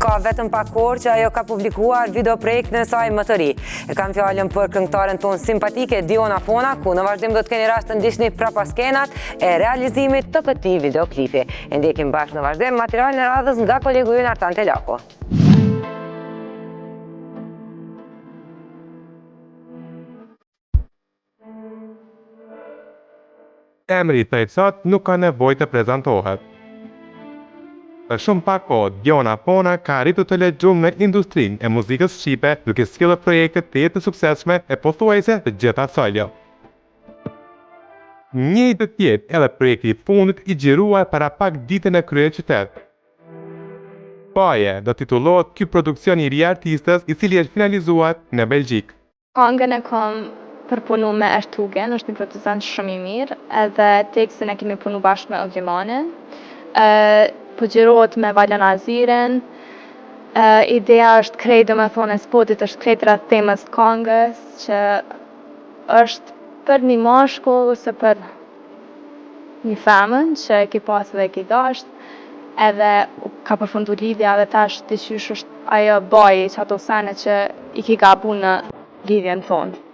Ka vetëm pak orë që ajo ka publikuar video projektin e saj më të ri. E kam fjalën për këngëtaren tonë simpatike Diona Fona, ku në vazhdim do të keni rast të ndiqni prapa skenat e realizimit të këtij videoklipi. E ndjekim bashkë në vazhdim materialin e radhës nga kolegu ynë Artan Telako. Emri i tij sot nuk ka nevojë të prezantohet. Për shumë pak kohë, Diona Fona ka arritur të lexuar në industrinë e muzikës shqipe, duke sjellë projekte të jetë të suksesshme e pothuajse të gjitha solo. Njëjtë të tjetë edhe projekti i fundit i xhiruar para pak ditë në kryeqytet. Baje do titullohet ky produksion i ri artistës, i cili është finalizuar në Belgjik. Këngën e kam përpunu me Ertugen, është një producent shumë i mirë, edhe tekstin e kemi punu bashkë me Oglimanin. Po xhirohet me Valan Aziren. Ideja është krejt, domethënë spotit është krejt rreth temës të këngës, që është për një mashkull ose për një femën që e ki pas dhe e ki dasht, edhe ka përfundu lidhja dhe tash diqysh është ajo baji që ato sene që i ki gabu në lidhjen tonë.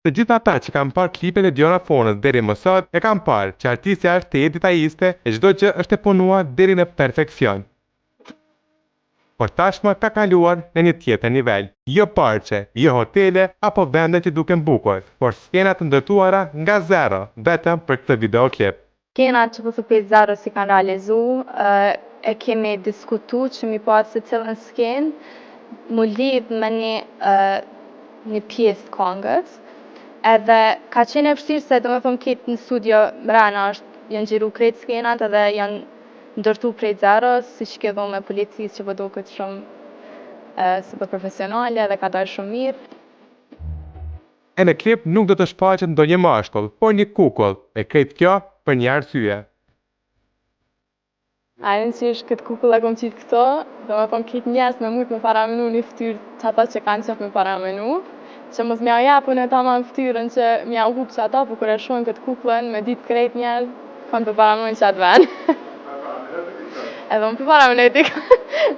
Të gjithë ata që kanë parë klipet e Diona Fonës deri më sot e kanë parë që artistja është e detajiste e çdo gjë është e punuar deri në perfeksion. Por tashmë ka kaluar në një tjetër nivel. Jo parçe, jo hotele apo vende që duken bukur, por skena të ndërtuara nga zero, vetëm për këtë videoklip. Skenat që po thupi zero si kanë realizu, e kemi diskutu që mi pas se cilën skenë mu lidh me një pjesë të këngës. Edhe ka qenë e vështirë se domethënë këtë në studio brana janë xhiru krejt skenat edhe janë ndërtu prej zero, siç ke dhonë me policisë që po duket shumë super profesionale dhe ka dalë shumë mirë. E në klip nuk do të shfaqet ndonjë mashkull, por një kukull, e krejt kjo për një arsye. Ajën që është këtë kukull e kom qitë këto, domethënë këtë njerëz me mujtë me paramenu një ftyrë që ata që kanë qef me paramenu, që mos m'ja japun e tamam ftyrën që m'ja hup që ata, po kur e shohin këtë kukullën, me ditë krejt njerëz, kanë për paramenu që atë ven. Edhe më për paramenu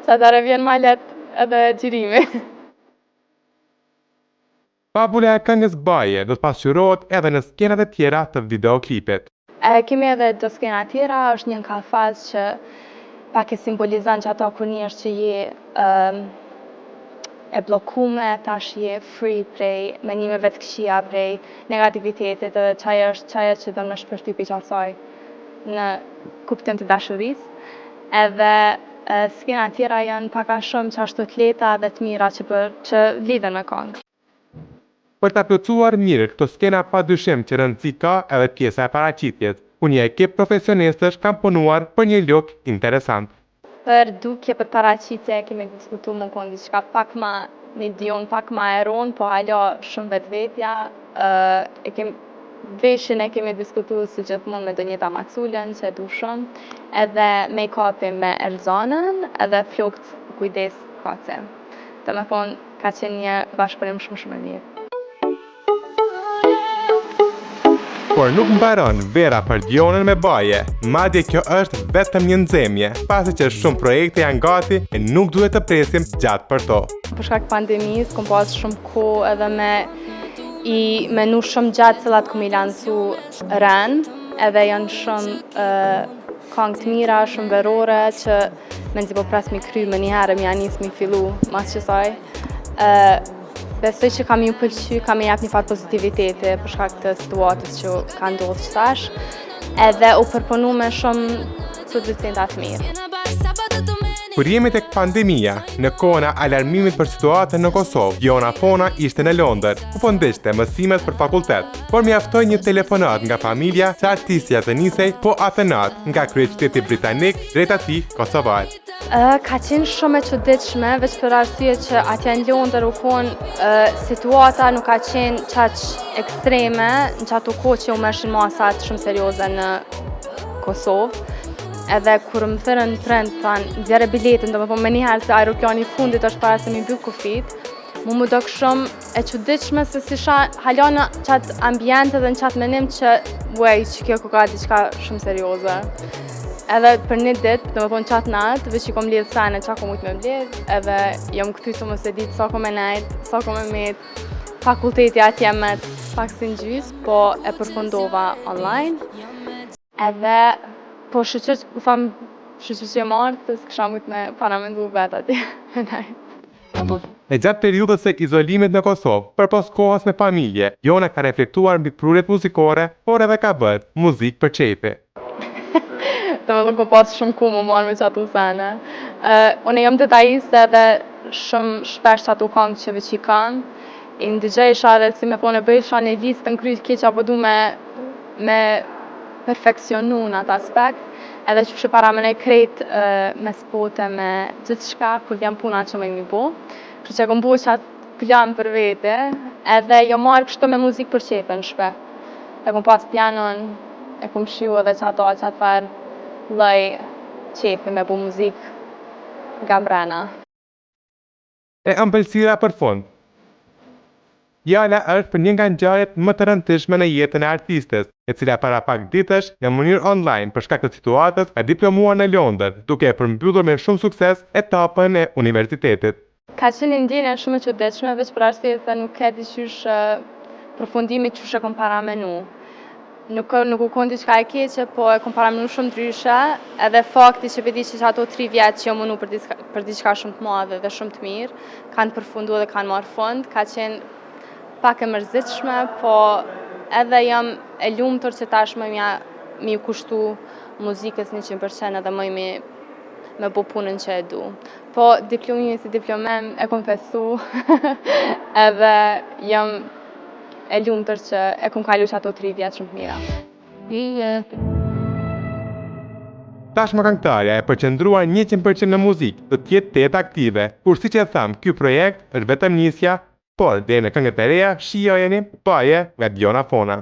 që atare vjen ma let edhe gjirimi. Fabula e këngës Baje do të pasqyrohet edhe në skenat e tjera të videoklipit. Kemi edhe do skena tjera, është një kafaz që pak e simbolizan që ato kur një është që je e blokume, tash je free prej menimeve të këqija, prej negativitetit, edhe qaja është qaja që do në shpërshtypi që asaj në kuptim të dashurisë. Edhe skena tjera janë paka shumë që ashtu të leta dhe të mira që lidhen me këngë. Për ta plotësuar mirë këto skena padyshim që rëndësi ka edhe pjesa e paraqitjes, ku një ekip profesionistësh kanë punuar për një look interesant. Për dukje për paraqitje kemi diskutu më konë diçka pak ma një dion pak ma eron, po alo shumë vetvetja. Veshin e kemi diskutu si gjithmonë me Donjeta Maculën që e du shumë, edhe make-upin me Erzanën, edhe flokt kujdes kace. Domethënë ka qenë një bashkëpunim shumë e mirë. Por nuk mbaron vera për Dionën me Baje, madje kjo është vetëm një nxemje, pasi që shumë projekte janë gati e nuk duhet të presim gjatë për to. Për shkak pandemisë, kom pas shumë kohë edhe me i menu shumë gjatë cilat kom i lancu ren, edhe janë shumë këngë të mira, shumë verore, që me nëzi po pres mi kry me njëherë, mi anis mi fillu, mas qësaj. Besoj që kam ju pëlqy, kam i jap një farë pozitivitete për shkak të situatës që ka ndodhur qëtash, edhe u përpunu me shumë producenta të mirë. Kur jemi tek pandemia, në kohën e alarmimit për situatën në Kosovë, Diona Fona ishte në Londër, ku po ndiqte mësimet për fakultet, por mjaftoi një telefonat nga familja se artistja të nisej po athenat nga kryeqyteti britanik drejt atij kosovar. Ka qenë shumë e çuditshme, veç për arsye që atje në Londër u konë situata nuk ka qenë qaq ekstreme, në qato kohë që u mershin masat shumë serioze në Kosovë. Edhe kur më thërën prend, thanë, zjere biletin, do më thonë me njëherë se aeroplani fundit është para se mi mbyll kufit, mu dok shumë e çuditshme se si hala në qatë ambjente dhe në qatë menim që që kjo ka diçka shumë serioze. Edhe për një ditë, do më thonë qatë natë, veç i kom lidhë sene qa kom ujtë me mbledh, edhe jam këty të mos e ditë sa kom e nejtë, sa kom e metë, fakulteti atje me pak si në gjys, po e përfundova online. Edhe, po shqyqër që jam artë, s'kësha mujtë me paramendu vetë atje. E gjatë periudhës së izolimit në Kosovë, përpos kohës me familje, Jona ka reflektuar mbi prurjet muzikore, por edhe ka bërë muzikë për çepe. Të më dhënë ko pasë shumë ku më marrë me qatu sene. Unë jam detajiste edhe shumë shpesh qatu këngë që veç i kanë. I ndëgjejsha dhe si me thonë e bëjsha një listë të nkryt keq apo du me perfekcionu në atë aspekt. Edhe që para më nej krejt me spote, me gjithë shka, kur jam puna që me mi bo. Kështë që kom bo që atë plan për vete, edhe jo marrë kështu me muzikë për qepe në shpe. E kom pas pianon, e kom shiu edhe që ato farë lloj qefi me bu muzikë nga brena. E ëmbëlsira për fund. Jala është për një nga ngjarjet më të rëndësishme në jetën e artistes, e cila para pak ditësh në mënyrë online për shkak të situatës ka diplomuar në Londër, duke e përmbyllur me shumë sukses etapën e universitetit. Ka qenë ndjenja shumë e çuditshme, veç për arsye se nuk e di qysh përfundimi qysh e kom paramenu. Nuk u konë diçka e keqe, po e kom paramenu shumë ndryshe, edhe fakti që vedi që ato 3 vjetë që jam munu për diçka shumë të madhe dhe shumë të mirë, kanë përfundu dhe kanë marrë fund, ka qenë pak e mërzitshme, po edhe jam e lumtur që tashmë mi u kushtu muzikës 100% edhe më me bo punën që e du. Po diplomimi si diplomem e kom festu, edhe jam e lumtur që e kom kalu që ato 3 vjetë shumë të mira. Tashmë këngëtarja e përqendruar 100% në muzikë, do të jetë të jetë aktive, kur siç e tham, ky projekt është vetëm nisja, por deri në këngët e reja shijojeni Paje nga Diona Fona.